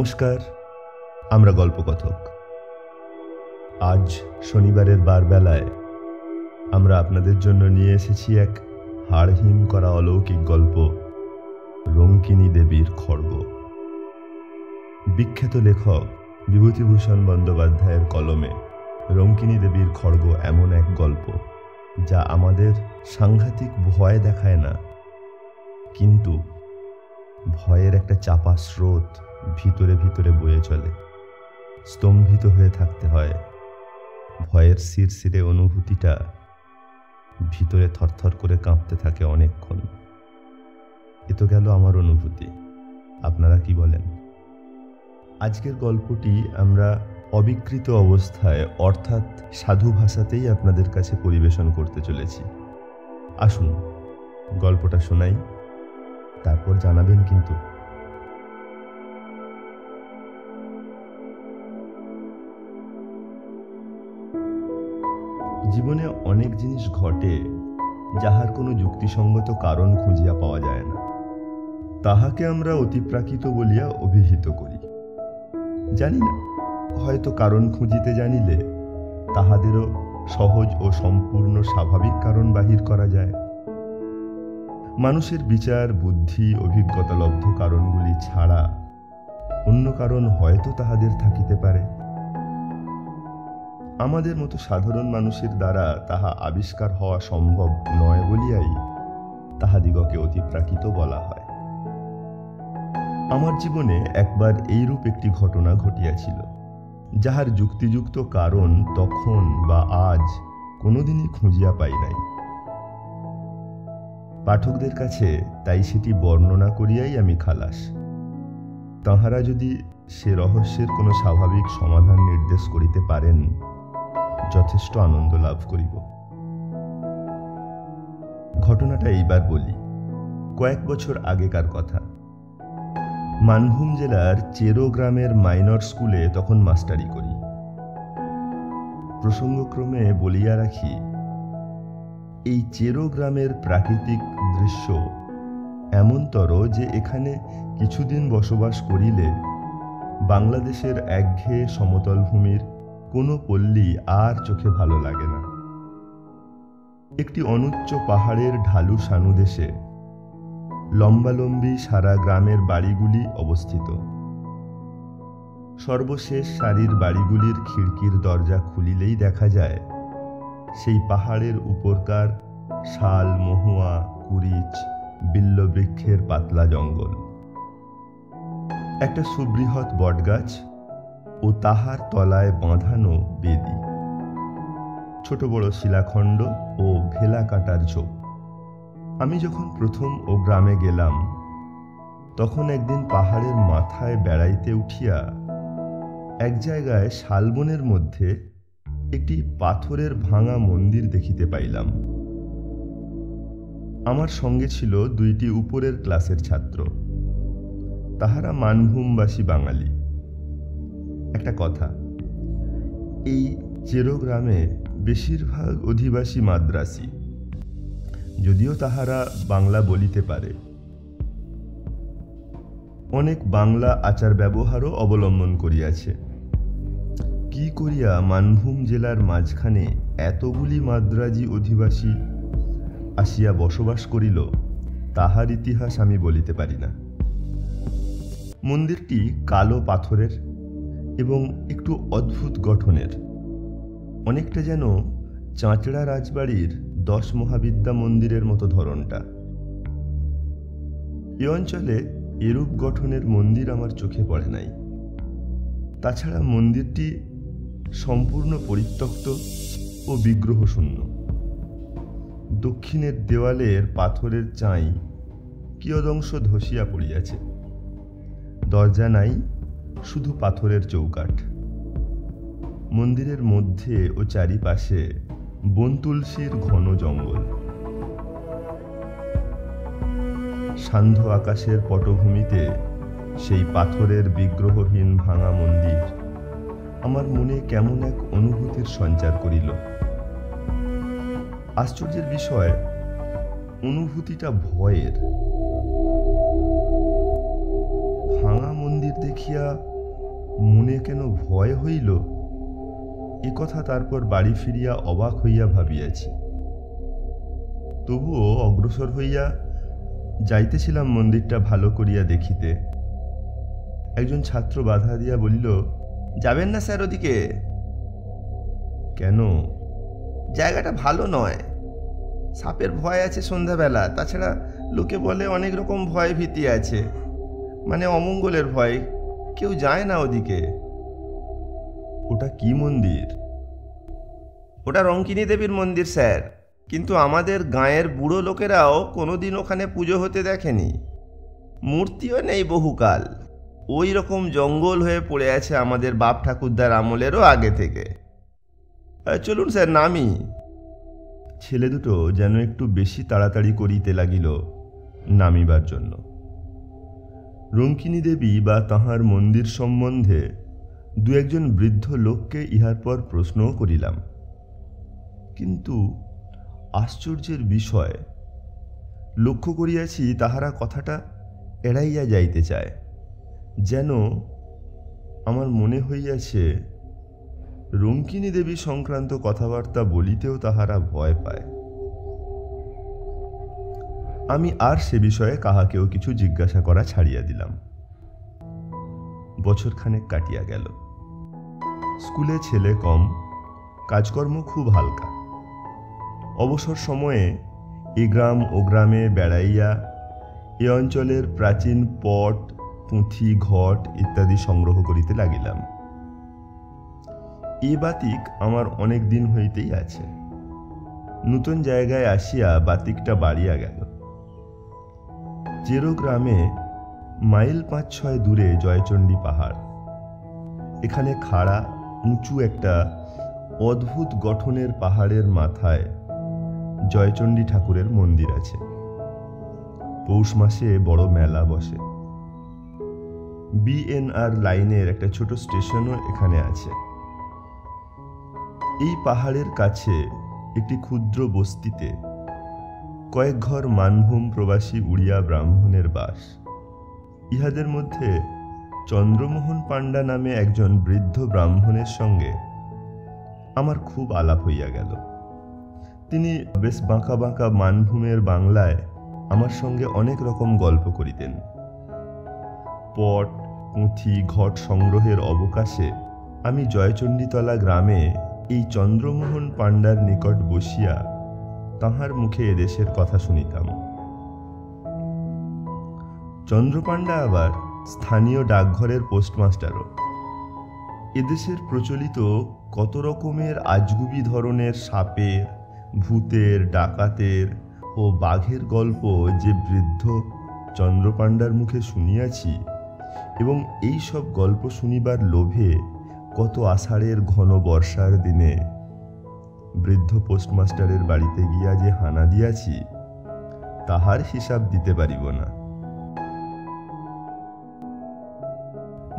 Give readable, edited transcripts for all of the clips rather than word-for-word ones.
নমস্কার, আমরা গল্পকথক। আজ শনিবারের বারবেলায় আমরা আপনাদের জন্য নিয়ে এসেছি এক হাড়হিম করা অলৌকিক গল্প, রঙ্কিনী দেবীর খড়গ। বিখ্যাত লেখক বিভূতিভূষণ বন্দ্যোপাধ্যায়ের কলমে রঙ্কিনী দেবীর খড়গ এমন এক গল্প যা আমাদের সাংঘাতিক ভয় দেখায় না, কিন্তু ভয়ের একটা চাপা স্রোত ভিতরে ভিতরে বয়ে চলে। স্তম্ভিত হয়ে থাকতে হয়। ভয়ের শিরশিরে অনুভূতিটা ভিতরে থরথর করে কাঁপতে থাকে অনেকক্ষণ। এ তো গেল আমার অনুভূতি, আপনারা কি বলেন? আজকের গল্পটি আমরা অবিকৃত অবস্থায় অর্থাৎ সাধু ভাষাতেই আপনাদের কাছে পরিবেশন করতে চলেছি। আসুন গল্পটা শোনাই, তারপর জানাবেন কিন্তু। জীবনে অনেক জিনিস ঘটে যাহার কোনো যুক্তিসঙ্গত কারণ খুঁজিয়া পাওয়া যায় না, তাহাকে আমরা অতিপ্রাকৃত বলিয়া অভিহিত করি। জানি না, হয়তো কারণ খুঁজিতে জানিলে তাহাদেরও সহজ ও সম্পূর্ণ স্বাভাবিক কারণ বাহির করা যায়। মানুষের বিচার, বুদ্ধি, অভিজ্ঞতালব্ধ কারণগুলি ছাড়া অন্য কারণ হয়তো তাহাদের থাকিতে পারে। আমাদের মতো সাধারণ মানুষের দ্বারা তাহা আবিষ্কার হওয়া সম্ভব নয় বলিয়াই তাহাদিগকে অতিপ্রাকৃত বলা হয়। আমার জীবনে একবার এইরূপ একটি ঘটনা ঘটিয়াছিল, যাহার যুক্তিযুক্ত কারণ তখন বা আজ কোনোদিনই খুঁজিয়া পাই নাই। পাঠকদের কাছে তাই সেটি বর্ণনা করিয়াই আমি খালাস। তাহারা যদি সে রহস্যের কোনো স্বাভাবিক সমাধান নির্দেশ করিতে পারেন, যথেষ্ট আনন্দ লাভ করিব। ঘটনাটা এইবার বলি। কয়েক বছর আগেকার কথা। মানভূম জেলার চেরো গ্রামের মাইনর স্কুলে তখন মাস্টারি করি। প্রসঙ্গক্রমে বলিয়া রাখি, এই চেরো গ্রামের প্রাকৃতিক দৃশ্য এমনতর যে এখানে কিছুদিন বসবাস করিলে বাংলাদেশের একঘেয়ে সমতল ভূমির কোনো পল্লী আর চোখে ভালো লাগে না। একটি অনুচ্চ পাহাড়ের ঢালু সানুদেশে লম্বালম্বি সারা গ্রামের বাড়িগুলি অবস্থিত। সর্বশেষ সারির বাড়িগুলির খিড়কির দরজা খুলিলেই দেখা যায় সেই পাহাড়ের উপরকার শাল, মহুয়া, কুরিচ, বিল্লবৃক্ষের পাতলা জঙ্গল, একটা সুবৃহৎ বটগাছ ও তাহার তলায় বাঁধানো বেদি, ছোট বড় শিলাখণ্ড ও ঘেলা কাটার ঝোপ। আমি যখন প্রথম ও গ্রামে গেলাম, তখন একদিন পাহাড়ের মাথায় বেড়াইতে উঠিয়া এক জায়গায় শালবনের মধ্যে একটি পাথরের ভাঙা মন্দির দেখিতে পাইলাম। আমার সঙ্গে ছিল দুইটি উপরের ক্লাসের ছাত্র, তাহারা মানভূমবাসী বাঙালি। একটা কথা, এই চেরো গ্রামে বেশিরভাগ অধিবাসী মাদ্রাসী, যদিও তাহারা বাংলা বলিতে পারে। অনেক বাংলা আচার ব্যবহারও অবলম্বন করিয়াছে। কি করিয়া মানভূম জেলার মাঝখানে এতগুলি মাদ্রাজি অধিবাসী আসিয়া বসবাস করিল, তাহার ইতিহাস আমি বলিতে পারি না। মন্দিরটি কালো পাথরের এবং একটু অদ্ভুত গঠনের, অনেকটা যেন চাঁচড়া রাজবাড়ির 10 মহাবিদ্যা মন্দিরের মতো ধরনটা। এ অঞ্চলে এরূপ গঠনের মন্দির আমার চোখে পড়ে নাই। তাছাড়া মন্দিরটি সম্পূর্ণ পরিত্যক্ত ও বিগ্রহশূন্য। দক্ষিণের দেওয়ালের পাথরের চাই কিয়দংশ ধসিয়া পড়িয়াছে। দরজা নাই, শুধু পাথরের চৌকাঠ। মন্দিরের মধ্যে ও চারিপাশে বনতুলসীর ঘন জঙ্গল। সান্ধ্য আকাশের পটভূমিতে সেই পাথরের বিগ্রহহীন ভাঙা মন্দির আমার মনে কেমন এক অনুভূতির সঞ্চার করিল। আশ্চর্যের বিষয়, অনুভূতিটা ভয়ের। ভাঙা মন্দির দেখিয়া মনে কেন ভয় হইল, এ কথা তারপর বাড়ি ফিরিয়া অবাক হইয়া ভাবিয়াছি। তবুও অগ্রসর হইয়া যাইতেছিলাম মন্দিরটা ভালো করিয়া দেখিতে। একজন ছাত্র বাধা দিয়া বলিল, যাবেন না স্যার ওদিকে। কেন? জায়গাটা ভালো নয়, সাপের ভয় আছে সন্ধ্যাবেলা, তাছাড়া লোকে বলে অনেক রকম ভয় ভীতি আছে, মানে অমঙ্গলের ভয়, কেউ যায় না ওদিকে। ওটা কি মন্দির? ওটা রঙ্কিনী দেবীর মন্দির স্যার, কিন্তু আমাদের গাঁয়ের বুড়ো লোকেরাও কোনোদিন ওখানে পুজো হতে দেখেনি। মূর্তিও নেই বহুকাল, ওই রকম জঙ্গল হয়ে পড়ে আছে আমাদের বাপ ঠাকুরদার আমলেরও আগে থেকে। চলুন স্যার, নামি। ছেলে দুটো যেন একটু বেশি তাড়াতাড়ি করিতে লাগিল নামিবার জন্য। রঙ্কিনী দেবী বা তাহার মন্দির সম্বন্ধে দু একজন বৃদ্ধ লোককে ইহার পর প্রশ্নও করিলাম, কিন্তু আশ্চর্যের বিষয়, লক্ষ্য করিয়াছি তাহারা কথাটা এড়াইয়া যাইতে চায়, যেন আমার মনে হইয়াছে রঙ্কিনী দেবী সংক্রান্ত কথাবার্তা বলিতেও তাহারা ভয় পায়। আমি আর সে বিষয়ে কাহাকেও কিছু জিজ্ঞাসা করা ছাড়িয়া দিলাম। বছরখানেক কাটিয়া গেল। স্কুলে ছেলে কম, কাজকর্ম খুব হালকা। অবসর সময়ে এ গ্রাম ও গ্রামে বেড়াইয়া এ অঞ্চলের প্রাচীন পট, পুঁথি, ঘট ইত্যাদি সংগ্রহ করিতে লাগিলাম। এ বাতিক আমার অনেক দিন হইতেই আছে। নূতন জায়গায় আসিয়া বাতিকটা বাড়িয়া গেল। চেরো গ্রামে মাইল ৫-৬ দূরে জয়চণ্ডী পাহাড়। এখানে খাড়া উঁচু একটা অদ্ভুত গঠনের পাহাড়ের মাথায় জয়চণ্ডী ঠাকুরের মন্দির আছে। পৌষ মাসে বড় মেলা বসে। বিএনআর লাইনের একটা ছোট স্টেশনও এখানে আছে। এই পাহাড়ের কাছে একটি ক্ষুদ্র বস্তিতে কয়েক ঘর মানভূম প্রবাসী উড়িয়া ব্রাহ্মণের বাস। ইহাদের মধ্যে চন্দ্রমোহন পাণ্ডা নামে একজন বৃদ্ধ ব্রাহ্মণের সঙ্গে আমার খুব আলাপ হইয়া গেল। তিনি বেশ বাঁকা বাঁকা মানভূমের বাংলায় আমার সঙ্গে অনেক রকম গল্প করিতেন। পট, পুঁথি, ঘট সংগ্রহের অবকাশে আমি জয়চণ্ডীতলা গ্রামে এই চন্দ্রমোহন পাণ্ডার নিকট বসিয়া তাহার মুখে এদেশের কথা শুনিতাম। চন্দ্রপাণ্ডা আবার স্থানীয় ডাকঘরের পোস্টমাস্টারও। এদেশের প্রচলিত কত রকমের আজগুবি ধরনের সাপের, ভূতের, ডাকাতের ও বাঘের গল্প যে বৃদ্ধ চন্দ্রপাণ্ডার মুখে শুনিয়াছি, এবং এই সব গল্প শুনিবার লোভে কত আষাঢ়ের ঘন বর্ষার দিনে বৃদ্ধ পোস্টমাস্টারের বাড়িতে গিয়া যে হানা দিয়াছি, তাহার হিসাব দিতে পারিব না।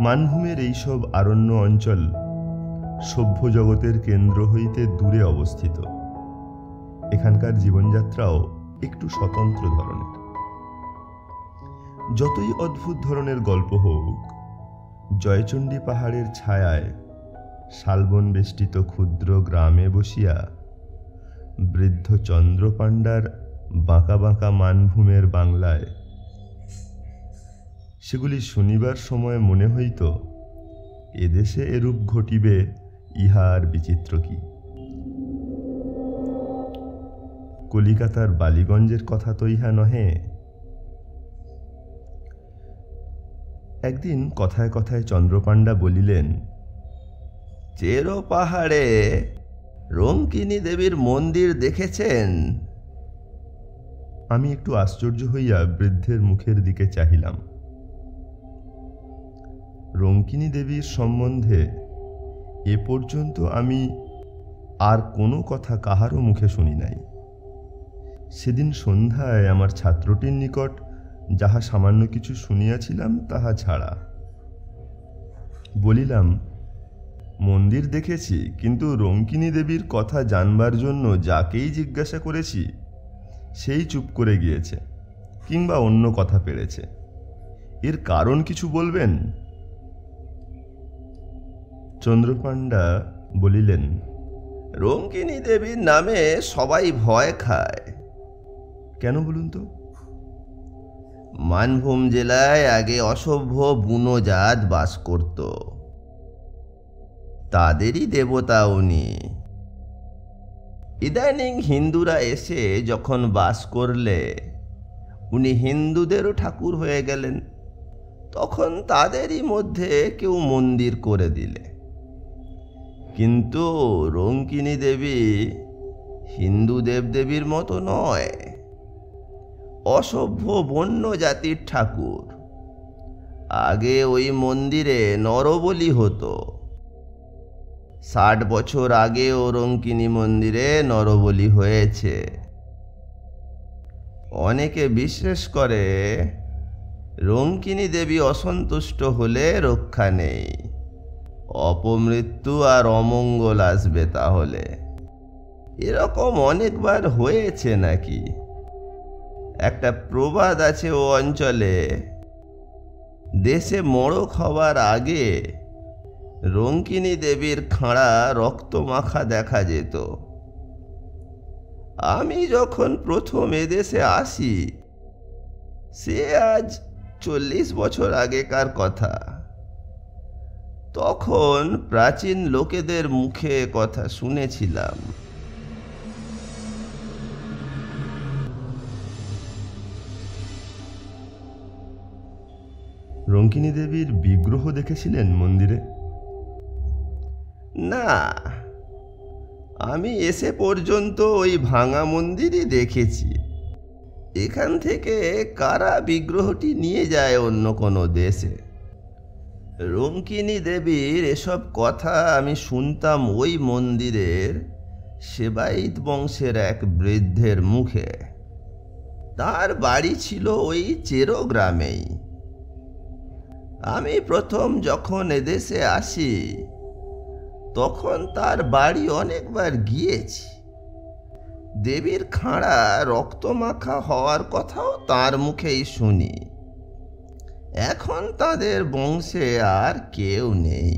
মানভূমের এইসব আরণ্য অঞ্চল সভ্য জগতের কেন্দ্র হইতে দূরে অবস্থিত। এখানকার জীবনযাত্রাও একটু স্বতন্ত্র ধরনের। যতই অদ্ভুত ধরনের গল্প হোক, জয়চণ্ডী পাহাড়ের ছায়ায় শালবন বেষ্টিত ক্ষুদ্র গ্রামে বসিয়া বৃদ্ধ চন্দ্রপাণ্ডার বাঁকা বাঁকা মানভূমের বাংলায় সেগুলি শুনিবার সময় মনে হইত, এদেশে এরূপ ঘটিবে ইহার বিচিত্র কি। কলিকাতার বালিগঞ্জের কথা তো ইহা নহে। একদিন কথায় কথায় চন্দ্রপাণ্ডা বলিলেন, চেরো পাহাড়ে রঙ্কিনী দেবীর মন্দির দেখেছেন? আমি একটু আশ্চর্য হইয়া বৃদ্ধের মুখের দিকে চাহিলাম। রঙ্কিনী দেবীর সম্বন্ধে এ পর্যন্ত আমি আর কোনো কথা কাহারও মুখে শুনি নাই। সেদিন সন্ধ্যায় আমার ছাত্রটির নিকট যাহা সামান্য কিছু শুনিয়াছিলাম তাহা ছাড়া। বলিলাম, মন্দির দেখেছি, কিন্তু রঙ্কিনী দেবীর কথা জানবার জন্য যাকেই জিজ্ঞাসা করেছি সেই চুপ করে গিয়েছে, কিংবা অন্য কথা পেড়েছে। এর কারণ কিছু বলবেন? চন্দ্রপাণ্ডা বলিলেন, রঙ্কিনী দেবীর নামে সবাই ভয় খায়। কেন বলুন তো? মানভূম জেলায় আগে অসভ্য বুনো জাত বাস করত, তাদেরই দেবতা উনি। ইদানিং হিন্দুরা এসে যখন বাস করলে উনি হিন্দুদেরও ঠাকুর হয়ে গেলেন, তখন তাদেরই মধ্যে কেউ মন্দির করে দিলে। কিন্তু রঙ্কিনী দেবী হিন্দু দেবদেবীর মতো নয়, অসভ্য বন্য জাতির ঠাকুর। আগে ওই মন্দিরে নরবলি হতো। 60 বছর আগেও রঙ্কিনী মন্দিরে নরবলি হয়েছে। অনেকে বিশ্বাস করে রঙ্কিনী দেবী অসন্তুষ্ট হলে রক্ষা নেই, অপমৃত্যু আর অমঙ্গল আসবে। তাহলে এরকম অনেকবার হয়েছে নাকি? একটা প্রবাদ আছে ও অঞ্চলে, দেশে মড়ক হবার আগে রঙ্কিনী দেবীর খাঁড়া রক্ত মাখা দেখা যেত। আমি যখন প্রথম এদেশে আসি, সে আজ 40 বছর আগেকার কথা। তখন প্রাচীন লোকেদের মুখে কথা শুনেছিলাম। রঙ্কিনী দেবীর বিগ্রহ দেখেছিলেন মন্দিরে? না, আমি এসে পর্যন্ত ওই ভাঙা মন্দিরই দেখেছি। এখান থেকে কারা বিগ্রহটি নিয়ে যায় অন্য কোনো দেশে? রঙ্কিনী দেবীর এসব কথা আমি শুনতাম ওই মন্দিরের সেবায়িত বংশের এক বৃদ্ধের মুখে। তার বাড়ি ছিল ওই চেরো গ্রামেই। আমি প্রথম যখন এদেশে আসি তখন তার বাড়ি অনেকবার গিয়েছি। দেবীর খাঁড়া রক্তমাখা হওয়ার কথাও তার মুখেই শুনি। এখন তাদের বংশে আর কেউ নেই।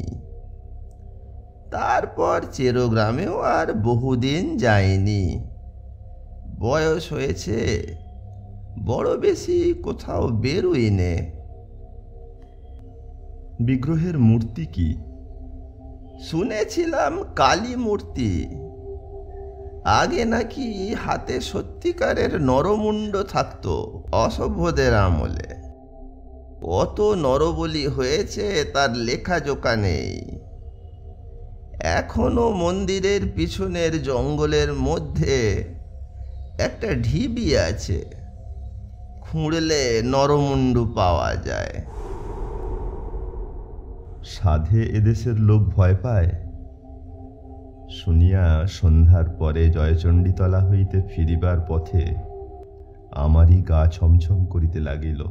তারপর চেরো গ্রামেও আর বহুদিন যায়নি। বয়স হয়েছে, বড় বেশি কোথাও বেরোই নে। বিগ্রহের মূর্তি কি? শুনেছিলাম কালী মূর্তি। আগে নাকি হাতে সত্যিকারের নরমুণ্ড থাকতো অসভ্যদের আমলে। কত নরবলি হয়েছে তার লেখাজোখা নেই। এখনো মন্দিরের পিছনের জঙ্গলের মধ্যে একটা ঢিবি আছে, খুঁড়লে নরমুণ্ডু পাওয়া যায়। সাধে এদেশের লোক ভয় পায় শুনিয়া সন্ধ্যার পরে জয়চণ্ডীতলা হইতে ফিরিবার পথে আমারই গা ছমছম করিতে লাগিল।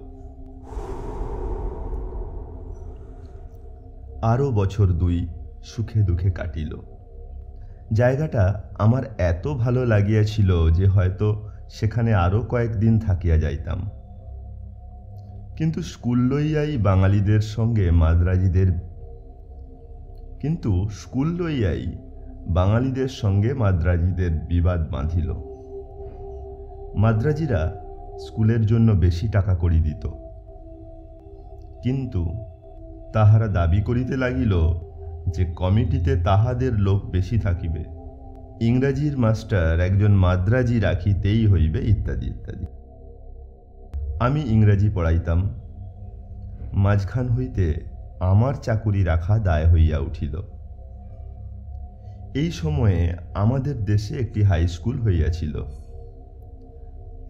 আরও বছর 2 সুখে দুঃখে কাটিল। জায়গাটা আমার এত ভালো লাগিয়াছিল যে হয়তো সেখানে আরও কয়েকদিন থাকিয়া যাইতাম। কিন্তু স্কুল লইয়াই বাঙালিদের সঙ্গে মাদ্রাজিদের বিবাদ বাঁধিল। মাদ্রাজিরা স্কুলের জন্য বেশি টাকা করি দিত, কিন্তু তাহারা দাবি করিতে লাগিল যে কমিটিতে তাহাদের লোক বেশি থাকিবে, ইংরাজির মাস্টার একজন মাদ্রাজি রাখিতেই হইবে, ইত্যাদি ইত্যাদি। আমি ইংরাজি পড়াইতাম। মাঝখান হইতে আমার চাকুরি রাখা দায় হইয়া উঠিল। এই সময়ে আমাদের দেশে একটি হাই স্কুল হইয়াছিল।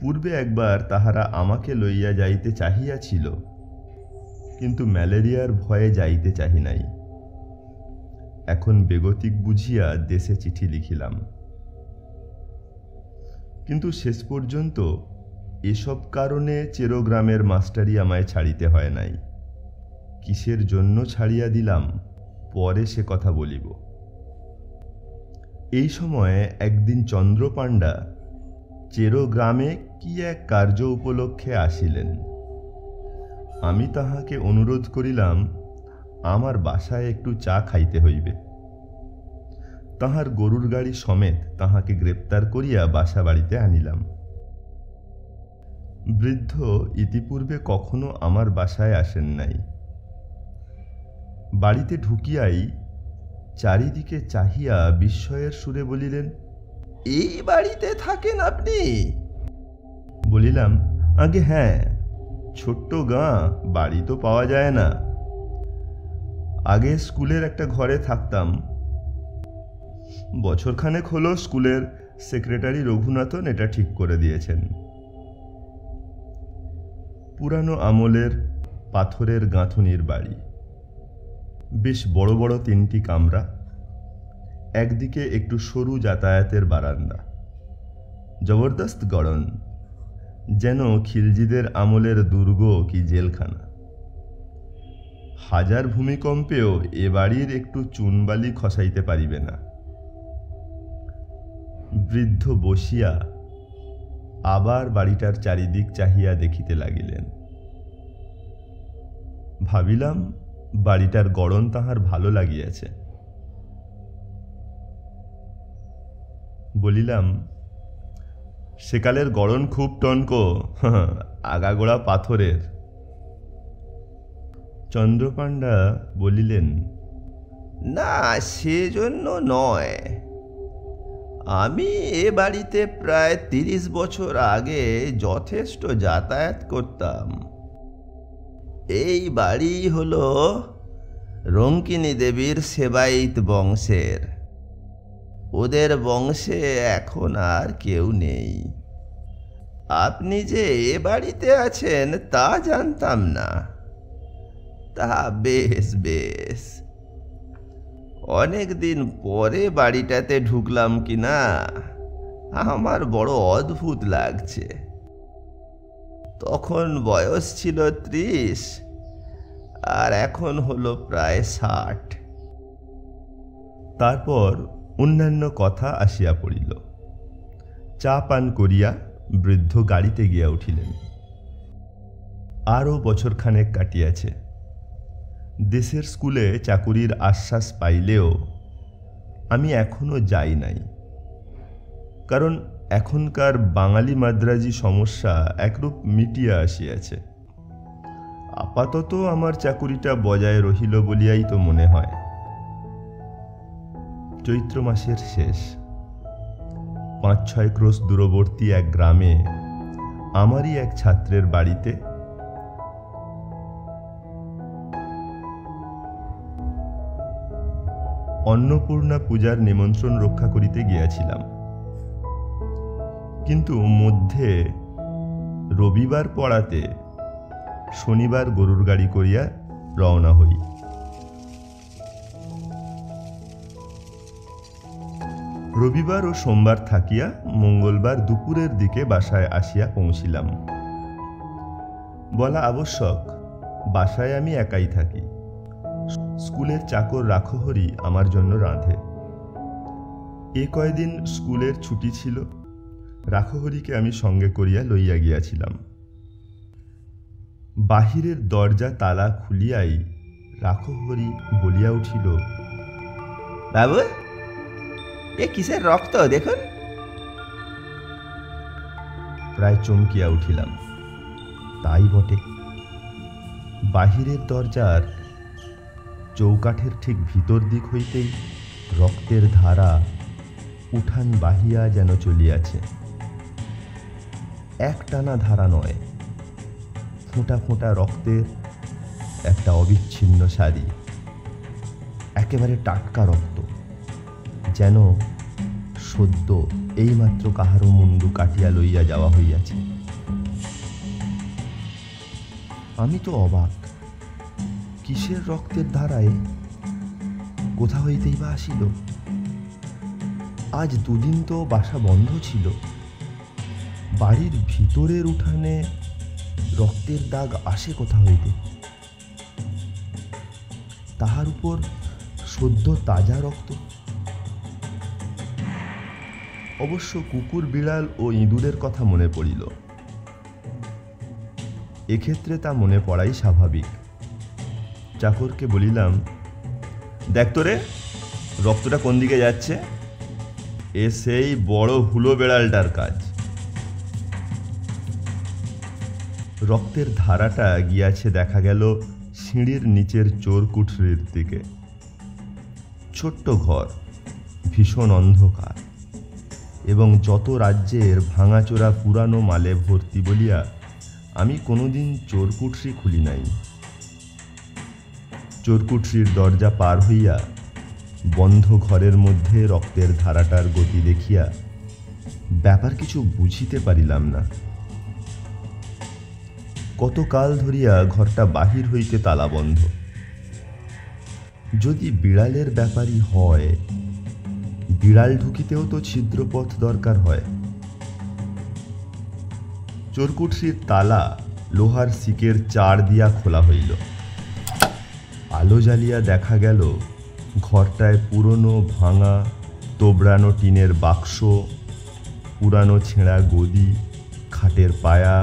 পূর্বে একবার তাহারা আমাকে লইয়া যাইতে চাহিয়াছিল, কিন্তু ম্যালেরিয়ার ভয়ে যাইতে চাহি নাই। এখন বেগতিক বুঝিয়া দেশে চিঠি লিখিলাম, কিন্তু শেষ পর্যন্ত এসব কারণে চেরো গ্রামের মাস্টারি আমায় ছাড়িতে হয় নাই। কিসের জন্য ছাড়িয়া দিলাম পরে সে কথা বলিব। এই সময়ে একদিন চন্দ্রপাণ্ডা চেরো গ্রামে কি এক কার্য উপলক্ষে আসিলেন। আমি তাহাকে অনুরোধ করিলাম আমার বাসায় একটু চা খাইতে হইবে। তাহার গরুর গাড়ি সমেত তাহাকে গ্রেপ্তার করিয়া বাসা বাড়িতে আনিলাম। বৃদ্ধ ইতিপূর্বে কখনো আমার বাসায় আসেন নাই। বাড়িতে ঢুকিয়াই চারিদিকে চাহিয়া বিস্ময়ের সুরে বলিলেন, এই বাড়িতে থাকেন আপনি? বলিলাম, আগে হ্যাঁ, ছোট্ট গাঁ, বাড়ি তো পাওয়া যায় না। আগে স্কুলের একটা ঘরে থাকতাম। বছরখানেক হলো স্কুলের সেক্রেটারি রঘুনাথন এটা ঠিক করে দিয়েছেন। পুরানো আমলের পাথরের গাঁথুনির বাড়ি, বেশ বড় বড় 3টি কামরা, একদিকে একটু সরু যাতায়াতের বারান্দা, জবরদস্ত গড়ন, যেন খিলজিদের আমলের দুর্গ কি জেলখানা। হাজার ভূমিকম্পেও এ বাড়ির একটু চুনবালি খসাইতে পারিবে না। বৃদ্ধ বসিয়া আবার বাড়িটার চারিদিক চাহিয়া দেখিতে লাগিলেন। ভাবিলাম বাড়িটার গড়ন তাহার ভালো লাগিয়াছে। বলিলাম, সেকালের গড়ন খুব টনকো, আগাগোড়া পাথরের। চন্দ্রপাণ্ডা বলিলেন, না, সেজন্য নয়। আমি এ বাড়িতে প্রায় 30 বছর আগে যথেষ্ট যাতায়াত করতাম। এই বাড়ি হলো রঙ্কিনী দেবীর সেবায়িত বংশের। ওদের বংশে এখন আর কেউ নেই। আপনি যে এ বাড়িতে আছেন তা জানতাম না। তা বেশ বেশ, অনেক দিন পরে বাড়িটাতে ঢুকলাম কিনা আমার বড় অদ্ভুত লাগছে। তখন বয়স ছিল 30, আর এখন হলো প্রায় 60। তারপর অন্যান্য কথা আসিয়া পড়িল। চা পান করিয়া বৃদ্ধ গাড়িতে গিয়া উঠিলেন। আরও বছরখানেক কাটিয়াছে। দেশের স্কুলে চাকুরির আশ্বাস পাইলেও আমি এখনো যাই নাই, কারণ এখনকার বাঙালি মাদ্রাজি সমস্যা একরূপ মিটিয়া আসিয়াছে। আপাতত আমার চাকুরিটা বজায় রহিল বলিয়াই তো মনে হয়। চৈত্র মাসের শেষ। 5-6 ক্রোশ দূরবর্তী এক গ্রামে আমারই এক ছাত্রের বাড়িতে অন্নপূর্ণা পূজার নিমন্ত্রণ রক্ষা করিতে গিয়াছিলাম। কিন্তু মধ্যে রবিবার পড়াতে শনিবার গরুর গাড়ি করিয়া রওনা হই। রবিবার ও সোমবার থাকিয়া মঙ্গলবার দুপুরের দিকে বাসায় আসিয়া পৌঁছিলাম। বলা আবশ্যক, বাসায় আমি একাই থাকি। স্কুলের চাকর রাখহরি আমার জন্য রাঁধে। এ কয়দিন স্কুলের ছুটি ছিল। রাখহরিকে আমি সঙ্গে করিয়া লইয়া গিয়াছিলাম। বাহিরের দরজা তালা খুলিয়াই রাখহরি বলিয়া উঠিল, বাবু, এ কিসের রক্ত দেখুন। প্রায় চমকিয়া উঠিলাম। তাই বটে। বাহিরের দরজার চৌকাঠের ঠিক ভিতর দিক হইতেই রক্তের ধারা উঠান বাহিয়া যেন চলিয়াছে। একটানা ধারা নয়, ফোঁটা ফোঁটা রক্তের একটা অবিচ্ছিন্ন সারি। একেবারে টাটকা রক্ত, যেন সদ্য এইমাত্র কাহারও মুন্ডু কাটিয়া লইয়া যাওয়া হইয়াছে। আমি তো অবাক। কিসের রক্তের ধারায়? কোথা হইতেই বা আসিল? আজ 2 দিন তো বাসা বন্ধ ছিল। বাড়ির ভিতরের উঠানে রক্তের দাগ আসে কোথা হইতে? তাহার উপর সদ্য তাজা রক্ত। অবশ্য কুকুর, বিড়াল ও ইঁদুরের কথা মনে পড়িল। এক্ষেত্রে তা মনে পড়াই স্বাভাবিক। চাকরকে বলিলাম, দেখ তো রে, রক্তটা কোন দিকে যাচ্ছে। এ সেই বড় হুলো বেড়ালটার কাজ। রক্তের ধারাটা গিয়াছে দেখা গেল সিঁড়ির নিচের চোর কুঠরির দিকে। ছোট্ট ঘর, ভীষণ অন্ধকার, এবং যত রাজ্যের ভাঙাচোরা পুরানো মালে ভর্তি বলিয়া আমি কোনোদিন চোরকুঠরি খুলি নাই। চোরকুঠরির দরজা পার হইয়া বন্ধ ঘরের মধ্যে রক্তের ধারাটার গতি দেখিয়া ব্যাপার কিছু বুঝিতে পারিলাম না। কতকাল ধরিয়া ঘরটা বাহির হইতে তালাবন্ধ। যদি বিড়ালের ব্যাপারই হয়, বিড়াল ঢুকিতেও তো ছিদ্রপথ দরকার হয়। চোরকুঠরির তালা লোহার শিকের চাড় দিয়া খোলা হইল। আলো জ্বালিয়া দেখা গেল ঘরটায় পুরনো ভাঙা তোবড়ানো টিনের বাক্স, পুরানো ছেঁড়া গদি, খাটের পায়া,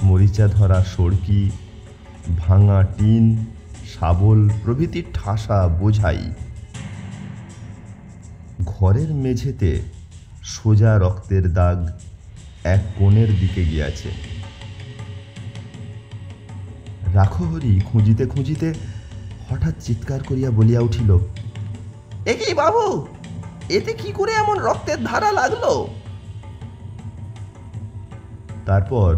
মরিচা ধরা সড়কি, ভাঙা টিন, শাবল প্রভৃতি ঠাসা বোঝাই। ঘরের মেঝেতে সোজা রক্তের দাগ এক কোণের দিকে গিয়াছে। রাখহরি খুঁজিতে খুঁজিতে হঠাৎ চিৎকার করিয়া বলিয়া উঠিল, এ কি বাবু, এতে কি করে এমন রক্তের ধারা লাগলো? তারপর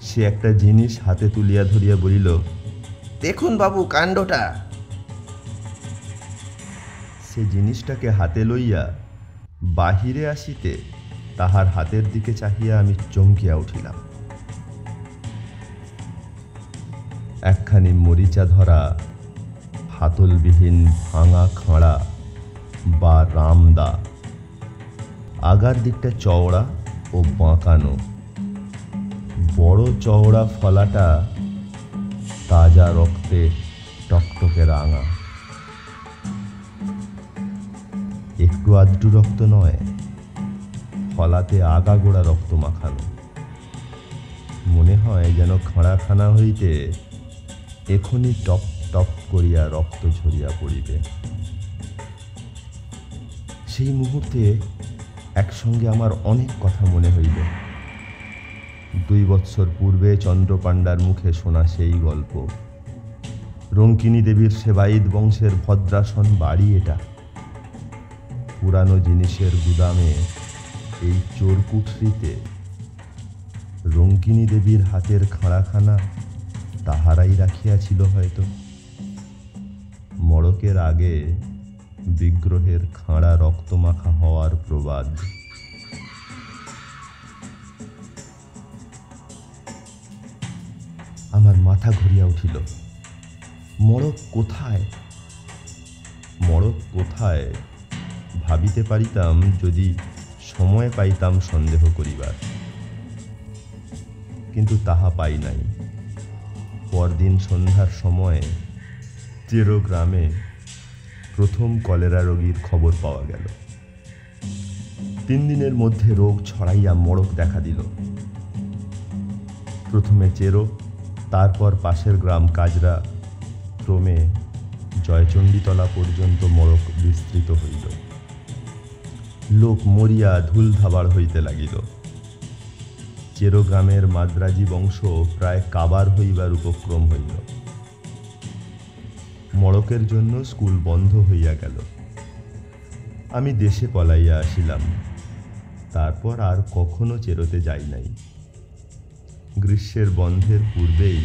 সে একটা জিনিস হাতে তুলিয়া ধরিয়া বলিল, দেখুন বাবু কাণ্ডটা। সে জিনিসটাকে হাতে লইয়া বাহিরে আসিতে তাহার হাতের দিকে চাহিয়া আমি চমকিয়া উঠিলাম। একখানি মরিচা ধরা হাতলবিহীন ভাঙা খাঁড়া বা রামদা, আগার দিকটা চওড়া ও বাঁকানো। বড় চওড়া ফলাটা তাজা রক্তে টকটকে রাঙা। একটু আধটু রক্ত নয়, ফলাতে আগাগোড়া রক্ত মাখানো। মনে হয় যেন খাঁড়াখানা হইতে এখনই টপ টপ করিয়া রক্ত ঝরিয়া পড়িবে। সেই মুহূর্তে একসঙ্গে আমার অনেক কথা মনে হইল। 2 বৎসর পূর্বে চন্দ্রপাণ্ডার মুখে শোনা সেই গল্প। রঙ্কিনী দেবীর সেবায়িত বংশের ভদ্রাসন বাড়ি এটা। পুরানো জিনিসের গুদামে এই চোরকুঠরিতে রঙ্কিনী দেবীর হাতের খাঁড়াখানা তাহারাই রাখিয়াছিল হয়তো। মড়কের আগে বিগ্রহের খাঁড়া রক্তমাখা হওয়ার প্রবাদ। আমার মাথা ঘুরিয়া উঠিল। মড়ক কোথায়? মড়ক কোথায় ভাবিতে পারিতাম যদি সময় পাইতাম সন্দেহ করিবার, কিন্তু তাহা পাই নাই। পরদিন সন্ধ্যার সময়ে চেরো গ্রামে প্রথম কলেরা রোগীর খবর পাওয়া গেল। 3 দিনের মধ্যে রোগ ছড়াইয়া মড়ক দেখা দিল। প্রথমে চেরো, তারপর পাশের গ্রাম কাজরা, ক্রমে জয়চণ্ডীতলা পর্যন্ত মড়ক বিস্তৃত হইল। লোক মরিয়া ধুলধাবাড় হইতে লাগিল। চেরো গ্রামের মাদ্রাজি বংশ প্রায় কাবার হইবার উপক্রম হইল। মড়কের জন্য স্কুল বন্ধ হইয়া গেল। আমি দেশে পলাইয়া আসিলাম। তারপর আর কখনো চেরোতে যাই নাই। গ্রীষ্মের বন্ধের পূর্বেই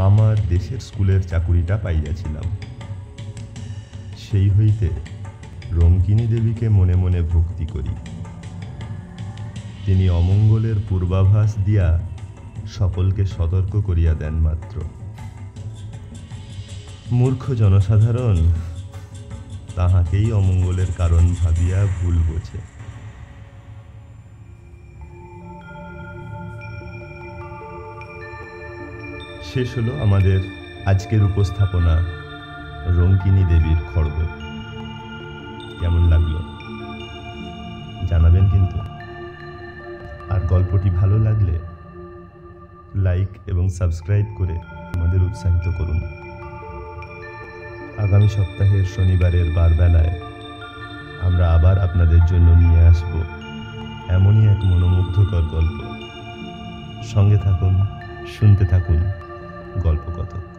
আমার দেশের স্কুলের চাকুরিটা পাইয়াছিলাম। সেই হইতে রঙ্কিনী দেবীকে মনে মনে ভক্তি করি। তিনি অমঙ্গলের পূর্বাভাস দিয়া সকলকে সতর্ক করিয়া দেন মাত্র। মূর্খ জনসাধারণ তাহাকেই অমঙ্গলের কারণ ভাবিয়া ভুল বোঝে। শেষ হলো আমাদের আজকের উপস্থাপনা, রঙ্কিনী দেবীর খড়গ। কেমন লাগলো জানাবেন কিন্তু। আর গল্পটি ভালো লাগলে লাইক এবং সাবস্ক্রাইব করে আমাদের উৎসাহিত করুন। আগামী সপ্তাহের শনিবারের বারবেলায় আমরা আবার আপনাদের জন্য নিয়ে আসব এমনই এক মনোমুগ্ধকর গল্প। সঙ্গে থাকুন, শুনতে থাকুন গল্পকথক।